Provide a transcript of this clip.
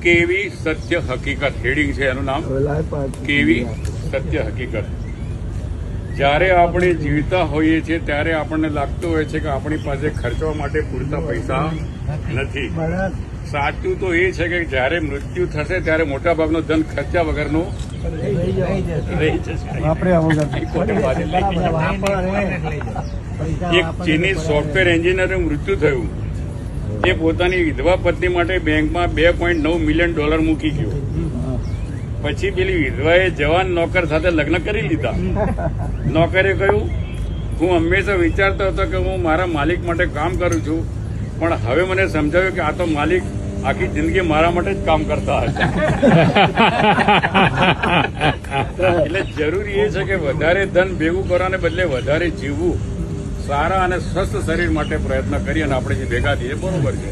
કેવી સત્ય હકીકત હેડિંગ છે એનું નામ, કેવી સત્ય હકીકત. જ્યારે આપણે જીવતા હોઈએ છીએ ત્યારે આપણને લાગતું હોય છે કે આપણી પાસે ખર્ચવા માટે પૂરતા પૈસા નથી. સાચું તો એ છે કે જ્યારે મૃત્યુ થશે ત્યારે મોટાભાગનો ધન ખર્ચા વગરનું રહી જશે. એક ચીની સોફ્ટવેર એન્જિનિયરનું મૃત્યુ થયું. એ પોતાની વિધવા પત્ની માટે બેંકમાં $2.9 મિલિયન મૂકી ગયો. પછી પેલી વિધવાએ જવાન નોકર સાથે લગ્ન કરી લીધા. નોકરે કહ્યું, હું હંમેશા વિચારતો હતો કે હું મારા માલિક માટે કામ કરું છું, પણ હવે મને સમજાવ્યું કે આ તો માલિક આખી જિંદગી મારા માટે જ કામ કરતા હતા. એટલે જરૂરી એ છે કે વધારે ધન ભેગું કરવાને બદલે વધારે જીવવું, સારા અને સ્વસ્થ શરીર માટે પ્રયત્ન કરીએ અને આપણે જે ભેગા થઈએ બરોબર છે.